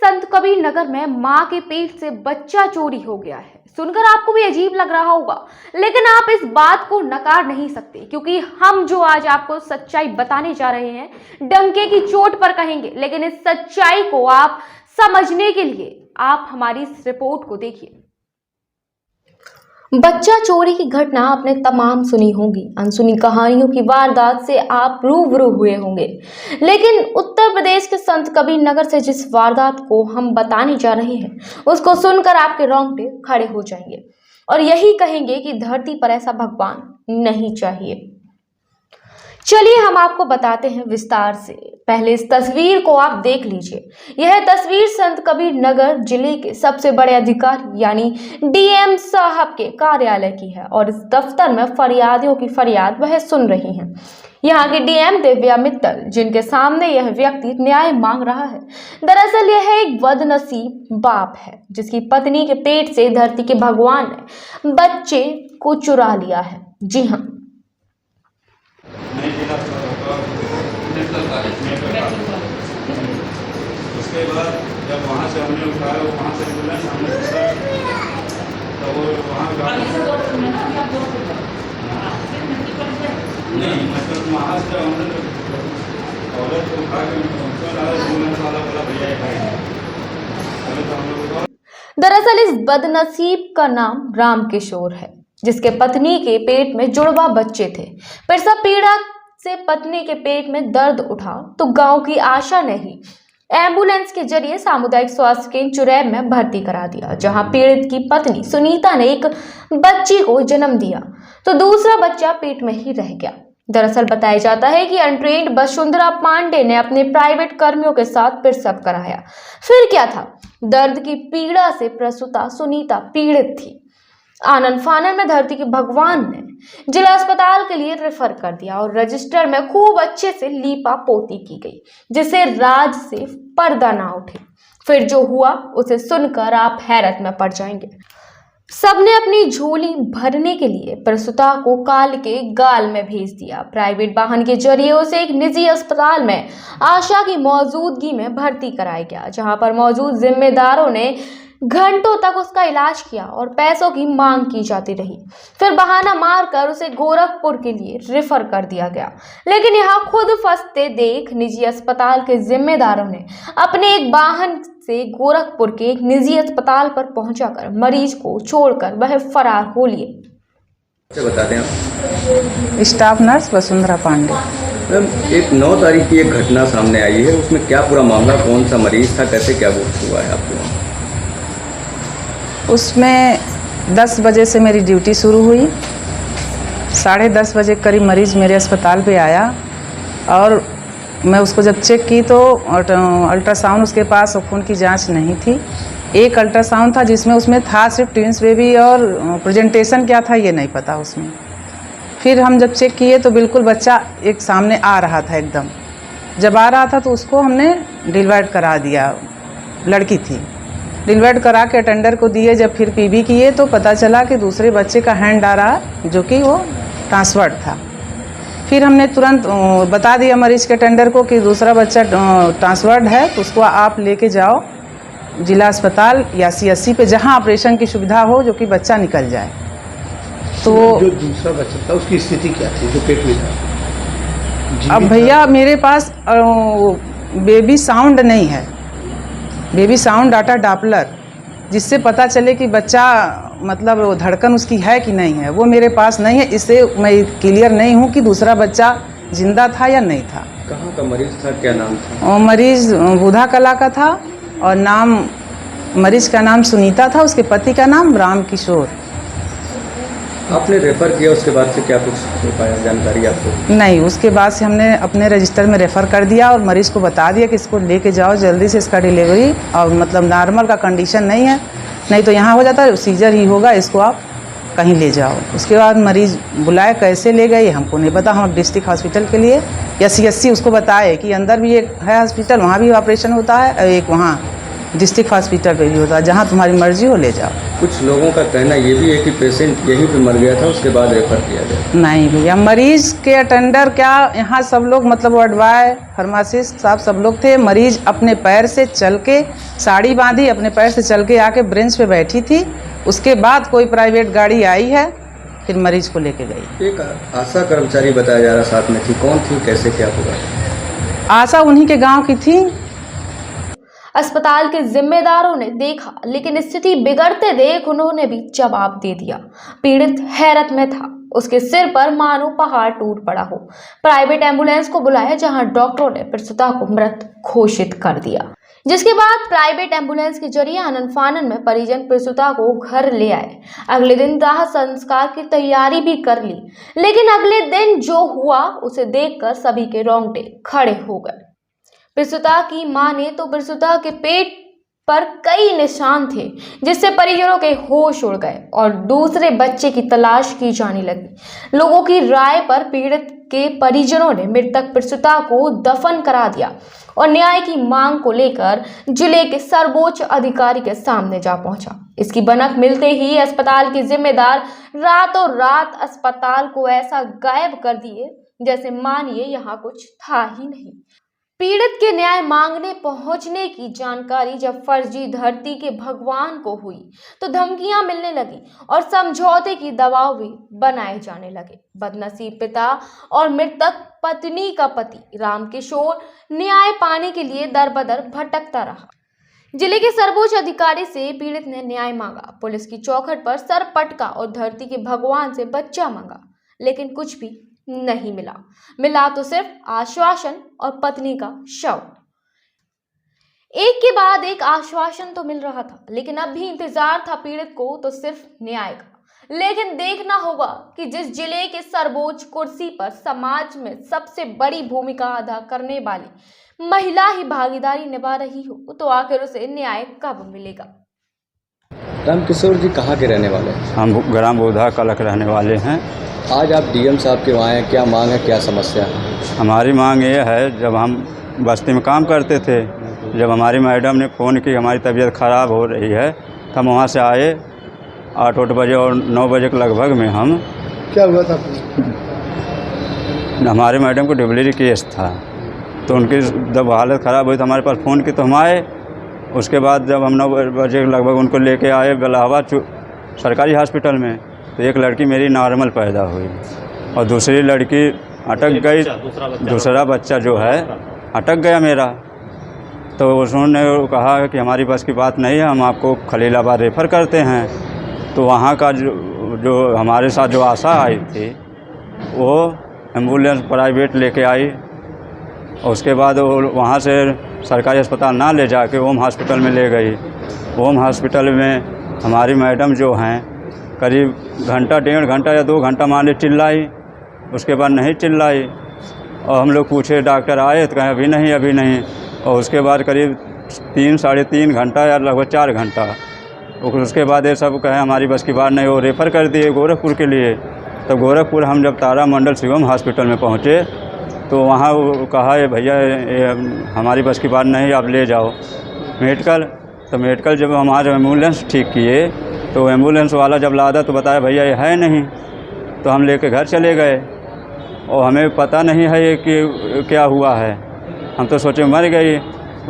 संत कबीर नगर में मां के पेट से बच्चा चोरी हो गया है। सुनकर आपको भी अजीब लग रहा होगा, लेकिन आप इस बात को नकार नहीं सकते, क्योंकि हम जो आज आपको सच्चाई बताने जा रहे हैं डंके की चोट पर कहेंगे, लेकिन इस सच्चाई को आप समझने के लिए आप हमारी इस रिपोर्ट को देखिए। बच्चा चोरी की घटना आपने तमाम सुनी होगी, अनसुनी कहानियों की वारदात से आप रूबरू हुए होंगे, लेकिन उत्तर प्रदेश के संत कबीर नगर से जिस वारदात को हम बताने जा रहे हैं उसको सुनकर आपके रोंगटे खड़े हो जाएंगे और यही कहेंगे कि धरती पर ऐसा भगवान नहीं चाहिए। चलिए हम आपको बताते हैं विस्तार से। पहले इस तस्वीर को आप देख लीजिए। यह तस्वीर संत कबीर नगर जिले के सबसे बड़े अधिकारी यानी डीएम साहब के कार्यालय की है और इस दफ्तर में फरियादियों की फरियाद वह सुन रही हैं। यहाँ के डीएम दिव्या मित्तल, जिनके सामने यह व्यक्ति न्याय मांग रहा है। दरअसल यह एक बदनसीब बाप है जिसकी पत्नी के पेट से धरती के भगवान ने बच्चे को चुरा लिया है। जी हाँ, उसके बाद जब वहाँ से हमने उठाया, वहाँ से एम्बुलेंस हमने तो वो वहाँ नहीं मतलब वहाँ से हमने औरत को उठा के एम्बुलेंस वाला बोला भैया भाई। दरअसल इस बदनसीब का नाम रामकिशोर है, जिसके पत्नी के पेट में जुड़वा बच्चे थे। प्रसव पीड़ा से पत्नी के पेट में दर्द उठा तो गांव की आशा ने ही एम्बुलेंस के जरिए सामुदायिक स्वास्थ्य केंद्र चुरैब में भर्ती करा दिया, जहां पीड़ित की पत्नी सुनीता ने एक बच्ची को जन्म दिया तो दूसरा बच्चा पेट में ही रह गया। दरअसल बताया जाता है कि अनट्रेन्ड वसुंधरा पांडे ने अपने प्राइवेट कर्मियों के साथ प्रसव कराया। फिर क्या था, दर्द की पीड़ा से प्रसूता सुनीता पीड़ित थी। आनन फानन में धरती के भगवान ने जिला अस्पताल के लिए रेफर कर दिया और रजिस्टर में खूब अच्छे से लीपा पोती की गई, जिससे राज से पर्दा ना उठे। फिर जो हुआ उसे सुनकर आप हैरत में पड़ जाएंगे। सबने अपनी झोली भरने के लिए प्रसूता को काल के गाल में भेज दिया। प्राइवेट वाहन के जरिए उसे एक निजी अस्पताल में आशा की मौजूदगी में भर्ती कराया गया, जहां पर मौजूद जिम्मेदारों ने घंटों तक उसका इलाज किया और पैसों की मांग की जाती रही। फिर बहाना मारकर उसे गोरखपुर के लिए रेफर कर दिया गया, लेकिन यहाँ खुद फंसते देख निजी अस्पताल के जिम्मेदारों ने अपने एक वाहन से गोरखपुर के एक निजी अस्पताल पर पहुंचाकर मरीज को छोड़कर वह फरार हो लिए। बता दें आप। Staff nurse Vasundhara Pandey. Ma'am, एक 9 तारीख की एक घटना सामने आई है, उसमें क्या पूरा मामला, कौन सा मरीज था, कैसे क्या हुआ है आपको? उसमें 10 बजे से मेरी ड्यूटी शुरू हुई। 10:30 बजे करीब मरीज़ मेरे अस्पताल पे आया और मैं उसको जब चेक की तो अल्ट्रासाउंड उसके पास और खून की जांच नहीं थी। एक अल्ट्रासाउंड था जिसमें उसमें था सिर्फ ट्विंस बेबी और प्रेजेंटेशन क्या था ये नहीं पता उसमें। फिर हम जब चेक किए तो बिल्कुल बच्चा एक सामने आ रहा था एकदम। जब आ रहा था तो उसको हमने डिलीवर करा दिया, लड़की थी। डिलीवर करा के अटेंडर को दिए। जब फिर पीबी किए तो पता चला कि दूसरे बच्चे का हैंड आ रहा, जो कि वो ट्रांसफर्ड था। फिर हमने तुरंत बता दिया मरीज के अटेंडर को कि दूसरा बच्चा ट्रांसफर्ड है तो उसको आप लेके जाओ जिला अस्पताल या CSC पे, जहां ऑपरेशन की सुविधा हो, जो कि बच्चा निकल जाए। तो जो दूसरा बच्चा था उसकी स्थिति क्या थी, जो पेट में था? अब भैया मेरे पास बेबी साउंड नहीं है, बेबी साउंड डाटा डॉपलर, जिससे पता चले कि बच्चा मतलब धड़कन उसकी है कि नहीं है, वो मेरे पास नहीं है। इससे मैं क्लियर नहीं हूँ कि दूसरा बच्चा जिंदा था या नहीं था। कहाँ का मरीज था, क्या नाम था? मरीज बुधा कला का था और मरीज का नाम सुनीता था, उसके पति का नाम रामकिशोर। आपने रेफर किया, उसके बाद से क्या कुछ हो पाया, जानकारी आपको? नहीं, उसके बाद से हमने अपने रजिस्टर में रेफ़र कर दिया और मरीज़ को बता दिया कि इसको लेके जाओ जल्दी से, इसका डिलीवरी और मतलब नॉर्मल का कंडीशन नहीं है, नहीं तो यहाँ हो जाता है सीजर ही होगा, इसको आप कहीं ले जाओ। उसके बाद मरीज़ बुलाए, कैसे ले गए हमको नहीं पता। हम डिस्ट्रिक्ट हॉस्पिटल के लिए या CSC उसको बताए कि अंदर भी एक है हॉस्पिटल, वहाँ भी ऑपरेशन होता है, एक वहाँ डिस्ट्रिक्ट हॉस्पिटल पे भी होता है, जहाँ तुम्हारी मर्जी हो ले जाओ। कुछ लोगों का कहना ये भी है कि पेशेंट यहीं पे मर गया था, उसके बाद रेफर किया गया। नहीं भैया, मरीज के अटेंडर क्या, यहाँ सब लोग मतलब वार्ड बॉय, फार्मासिस्ट साहब सब लोग थे। मरीज अपने पैर से चल के, साड़ी बांधी, अपने पैर से चल के आके ब्रेंच पे बैठी थी। उसके बाद कोई प्राइवेट गाड़ी आई है, फिर मरीज को लेके गई। एक आशा कर्मचारी बताया जा रहा साथ में थी, कौन थी, कैसे क्या हुआ? आशा उन्हीं के गांव की थी। अस्पताल के जिम्मेदारों ने देखा, लेकिन स्थिति बिगड़ते देख उन्होंने भी जवाब दे दिया। पीड़ित हैरत में था, उसके सिर पर मानो पहाड़ टूट पड़ा हो। प्राइवेट एम्बुलेंस को बुलाया, जहां डॉक्टरों ने प्रसूता को मृत घोषित कर दिया, जिसके बाद प्राइवेट एम्बुलेंस के जरिए आनन फानन में परिजन प्रसूता को घर ले आए। अगले दिन दाह संस्कार की तैयारी भी कर ली, लेकिन अगले दिन जो हुआ उसे देखकर सभी के रोंगटे खड़े हो गए। प्रसूता की मां ने तो प्रसूता के पेट पर कई निशान थे, जिससे परिजनों के होश उड़ गए और दूसरे बच्चे की तलाश की जाने लगी। लोगों की राय पर पीड़ित के परिजनों ने मृतक प्रसूता को दफन करा दिया और न्याय की मांग को लेकर जिले के सर्वोच्च अधिकारी के सामने जा पहुंचा। इसकी भनक मिलते ही अस्पताल के जिम्मेदार रातों रात अस्पताल को ऐसा गायब कर दिए जैसे मानिए यहाँ कुछ था ही नहीं। पीड़ित के न्याय मांगने पहुंचने की जानकारी जब फर्जी धरती के भगवान को हुई तो धमकियां मिलने लगी और समझौते की दबाव भी बनाए जाने लगे। बदनसीब पिता और मृतक पत्नी का पति रामकिशोर न्याय पाने के लिए दर-बदर भटकता रहा। जिले के सर्वोच्च अधिकारी से पीड़ित ने न्याय मांगा, पुलिस की चौखट पर सर पटका और धरती के भगवान से बच्चा मांगा, लेकिन कुछ भी नहीं मिला तो सिर्फ आश्वासन और पत्नी का शव। एक के बाद एक आश्वासन तो मिल रहा था, लेकिन अब भी इंतजार था पीड़ित को तो सिर्फ न्याय का। लेकिन देखना होगा कि जिस जिले के सर्वोच्च कुर्सी पर समाज में सबसे बड़ी भूमिका अदा करने वाली महिला ही भागीदारी निभा रही हो तो आखिर उसे न्याय कब मिलेगा। रामकिशोर जी कहाँ के रहने वाले हैं? हम ग्राम बोधा कलक रहने वाले हैं। आज आप डीएम साहब के वहाँ हैं, क्या मांग है, क्या समस्या है? हमारी मांग ये है, जब हम बस्ती में काम करते थे, जब हमारी मैडम ने फ़ोन की हमारी तबीयत ख़राब हो रही है, तो हम वहाँ से आए 8 बजे और 9 बजे के लगभग में हम। क्या हुआ था? हमारे मैडम को डिलीवरी केस था, तो उनकी जब हालत ख़राब हुई तो हमारे पास फ़ोन की तो हम आए। उसके बाद जब हम 9 बजे लगभग उनको लेके आए इलाहाबाद सरकारी हॉस्पिटल में, तो एक लड़की मेरी नॉर्मल पैदा हुई और दूसरी लड़की अटक गई। दूसरा बच्चा जो है अटक गया मेरा। तो उन्होंने कहा कि हमारी बस की बात नहीं है, हम आपको खलीलाबाद रेफ़र करते हैं। तो वहाँ का जो हमारे साथ जो आशा आई थी वो एम्बुलेंस प्राइवेट लेके आई और उसके बाद वो वहाँ से सरकारी अस्पताल ना ले जाके ओम हॉस्पिटल में ले गई। ओम हॉस्पिटल में हमारी मैडम जो हैं करीब घंटा, 1.5 घंटा या 2 घंटा माने चिल्लाई, उसके बाद नहीं चिल्लाई और हम लोग पूछे, डॉक्टर आए तो कहें अभी नहीं। और उसके बाद करीब 3 साढ़े 3 घंटा या लगभग 4 घंटा, उसके बाद ये सब कहें हमारी बस की बात नहीं, वो रेफ़र कर दिए गोरखपुर के लिए। तब गोरखपुर हम जब तारामंडल शिवम हॉस्पिटल में पहुँचे तो वहाँ वो कहा भैया हमारी बस की बात नहीं, आप ले जाओ मेडिकल। तो मेडिकल जब हमारे एम्बुलेंस ठीक किए तो एम्बुलेंस वाला जब लादा तो बताया भैया ये है नहीं। तो हम लेके घर चले गए और हमें पता नहीं है ये कि क्या हुआ है, हम तो सोचे मर गई।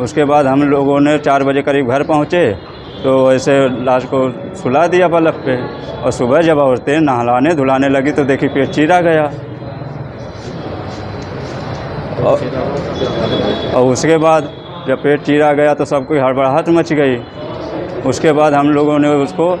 उसके बाद हम लोगों ने 4 बजे करीब घर पहुँचे तो ऐसे लाश को सुला दिया बल्ब पे और सुबह जब औरतें नहलाने धुलाने लगी तो देखी पेट चीरा गया। और उसके बाद जब पेट चीरा गया तो सबको हड़बड़ाहट मच गई। उसके बाद हम लोगों ने उसको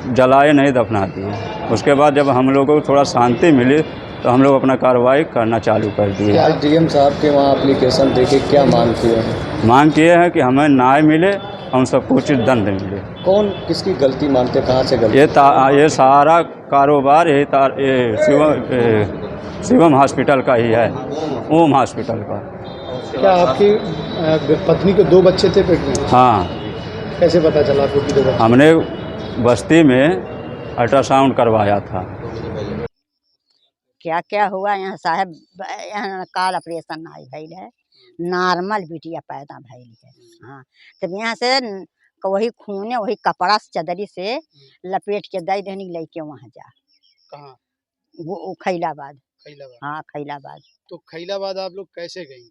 जलाए नहीं, दफना दिए। उसके बाद जब हम लोगों को थोड़ा शांति मिली तो हम लोग अपना कार्रवाई करना चालू कर दिए। आज डीएम साहब के वहाँ एप्लीकेशन देके क्या मांग किए हैं? मांग किए हैं कि हमें न्याय मिले, हम सबको उचित दंड मिले। कौन किसकी गलती मानते, कहाँ से गलती? ये सारा कारोबार ये शिवम हॉस्पिटल का ही है, ओम हॉस्पिटल का। क्या आपकी पत्नी के 2 बच्चे थे पेट में? हाँ। कैसे पता चला आपको कि 2 बच्चे? हमने बस्ती में अल्ट्रासाउंड करवाया था। क्या क्या हुआ यहाँ साहब, यहाँ काल ऑपरेशन आई भइल है, नॉर्मल बिटिया पैदा भइली है। हाँ, तब यहाँ से वही खूने वही कपड़ा से चदरी से लपेट के दे देनी लेके वहाँ जा। कहाँ? वो खैलाबाद। खैलाबाद। हाँ खैलाबाद। तो खैलाबाद आप लोग कैसे गई?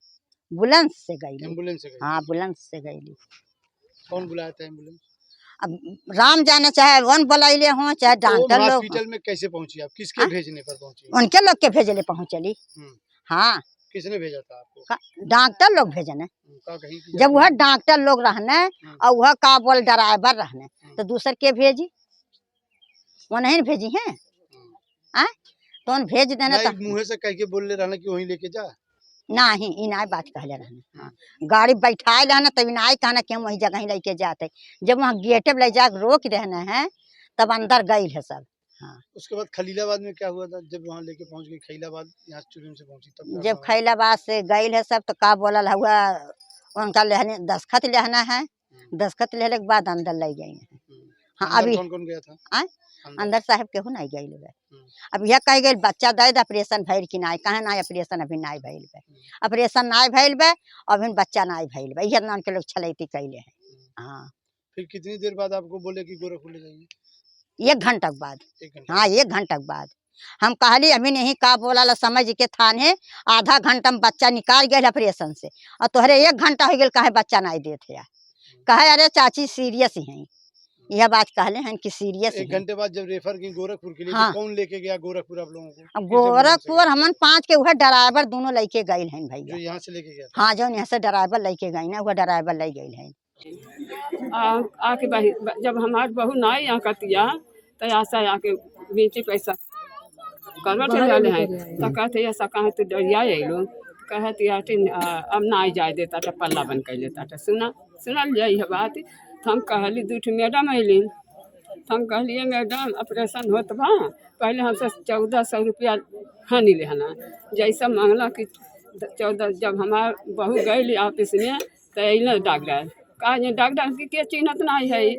एम्बुलेंस से गई। एम्बुलेंस से गई? हाँ एम्बुलेंस से गई। कौन बुलाया था एम्बुलेंस? अब राम जाने चाहे वन बुलाइले हो चाहे डॉक्टर लोग। हॉस्पिटल में कैसे पहुंची आप? किसके भेजने पर पहुंची? उनके लोग के भेजले पहुंचली। हाँ किसने भेजा था आपको? डॉक्टर लोग भेजने। जब वह डॉक्टर लोग रहने और वह का बोल ड्राइवर रहने तो दूसर के भेजी? वो नहीं भेजी है। तो उन भेज देना तो मुँह से कह के बोल ले रहना कि वहीं लेके जा। नहीं इनाय बात कहले रहने। हाँ। गाड़ी बैठाए रहना तब इनाय कहना कि हम वही जगह ही लेके जाते। जब वहाँ गेटे ले जा रोक रहने हैं तब अंदर गई है सब। हाँ। उसके बाद खलीलाबाद में क्या हुआ था जब वहाँ लेके पहुँच गई? खैलाबाद यहाँ चुरिम से पहुँची तब जब खैलाबाद से गई है सब तो का बोलल हुआ उनका लेने दस्खत लेना है। दस्खत लेने के बाद अंदर ले गई है। हाँ अभी कौन गया था? अंदर साहब केहू नहीं गई लोग। अब यह कह गई बच्चा दे ऑपरेशन भइल कि नहीं? कहे ना ऑपरेशन अभी नहीं भइल बे। ऑपरेशन नहीं भइल बे अभी बच्चा नहीं भइल बे। यह नाम के लोग छलैती कैले हैं। हाँ। फिर कितनी देर बाद आपको बोले कि गोरखपुर ले जाइए? 1 घंटा के बाद। हाँ 1 घंटा के बाद हम कहली अभी नहीं का बोला ला समझ के थाने आधा घंटा में बच्चा निकाल गए ऑपरेशन से और तोहरे 1 घंटा हो गया कहे बच्चा नहीं देते है। कहे अरे चाची सीरियस ही है। यह बात कहले हैं कि सीरियस। 1 घंटे बाद जब रेफर की गोरखपुर के लिए हाँ। तो कौन लेके गया गोरखपुर आप लोगों को? अब गोरखपुर हमन 5 के वह ड्राइवर दोनों लेके गए हैं भैया। जो यहाँ से लेके गया था? हाँ जो यहाँ से ड्राइवर लेके गए ना वह ड्राइवर ले गए हैं। आके जब हमारे बहू ना यहाँ कतिया तो आशा आके बेची पैसा करवट वाले हैं तो कहते ऐसा कहे तो डरिया लोग कहती अब ना जाए देता तो पल्ला बन कर लेता था। सुनल जाई है बात। तो हम कहली 2 मैडम अलिन तो हम कहलिए मैडम ऑपरेशन होत बा पहले हमसे 1400 रुपया हानि लेना जैसा मांगला कि 14। जब हमार बहू गई ऑफिस में तो अल डॉक्टर कहा डॉक्टर के चिन्हत नहीं है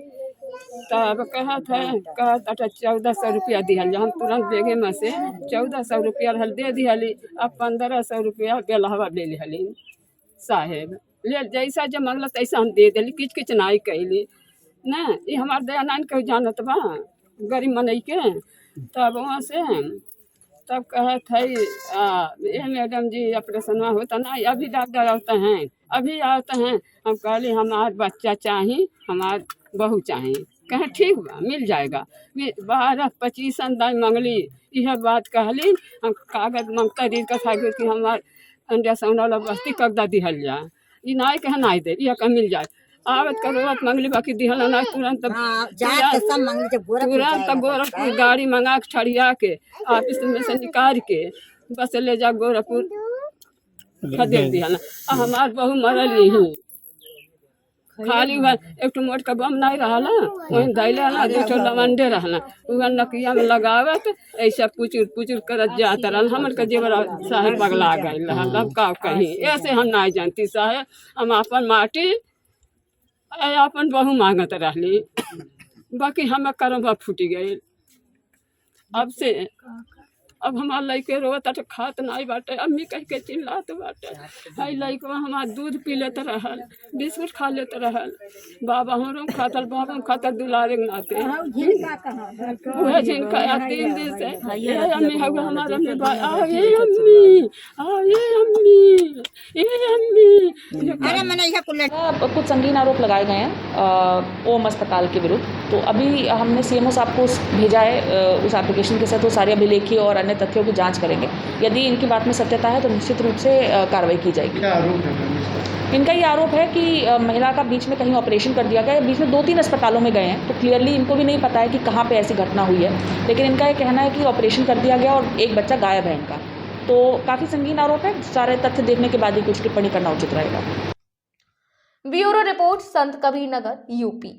तब कहत 1400 रुपया दिहल। हम तुरंत बेगे में से 1400 रुपया दे दिहली। अब 1500 रुपया बेलहवा ले लिहली साहेब ले जैसा जब मंगल तैसा हम दे दिली। किच किच नहीं कैली न ये हमार दया नान कह जानत बा गरीब मनई के। तब वहाँ से तब कहत है ये मैडम जी ऑपरेशन होता ना अभी डॉक्टर आते हैं अभी आते हैं। हम कहली हमार बच्चा चाहिए हमार बहू चाहिए। कहें ठीक बा मिल जाएगा। 12-25 अंदाज मंगली यह बात कहली। हम कागज मंगता दी कथा कि हमार अंडा सोना बस्ती कगदा दिहल जाए ये नहीं कह नहीं दे यह कह मिल जाए। आवत करोत मंगली बाकी दिहल ना तुरंत गोरखपुर गाड़ी मंगा के ठड़िया के ऑफिस में से निकाल के बस ले जा गोरखपुर खदेड़ दिहल। हमार बहू मरल नहीं खाली एक मोट का बम नहीं रहा वही धैले ना 2 लवंडे रहना वह नकिया में लगावत ऐसा पुचुर पुचुर करत जाता रहा। हमर के जेवर साहेब पगला गई अब का कहीं ऐसे हम नहीं जानती साहेब। हम अपन माटी अपन बहू मांगत रहली बाकी हम करम फूटी गई। अब हमार लड़के रोत खात नहीं बाटे अम्मी कह के चिल्लात बाटे। है लड़कवा हमार दूध पी लेते रहल बिस्कुट खा लेते रहल बाबा हम खातर बाबा खातर दुलारे नाते वह जिनका 3 दिन से ये अम्मी होगा हमारा अम्मी ये अम्मी अरे मैंने यह कुछ संगीन आरोप लगाए गए हैं ओम अस्पताल के विरुद्ध। तो अभी हमने सीएमओ साहब को भेजा है उस एप्लीकेशन के साथ वो सारे अभिलेखी और अन्य तथ्यों की जांच करेंगे। यदि इनकी बात में सत्यता है तो निश्चित रूप से कार्रवाई की जाएगी। क्या आरोप है? इनका ये आरोप है कि महिला का बीच में कहीं ऑपरेशन कर दिया गया। बीच में 2-3 अस्पतालों में गए हैं तो क्लियरली इनको भी नहीं पता है कि कहाँ पे ऐसी घटना हुई है। लेकिन इनका ये कहना है कि ऑपरेशन कर दिया गया और एक बच्चा गायब है इनका। तो काफ़ी संगीन आरोप है। सारे तथ्य देखने के बाद ही कुछ टिप्पणी करना उचित रहेगा। ब्यूरो रिपोर्ट संत कबीर नगर यूपी।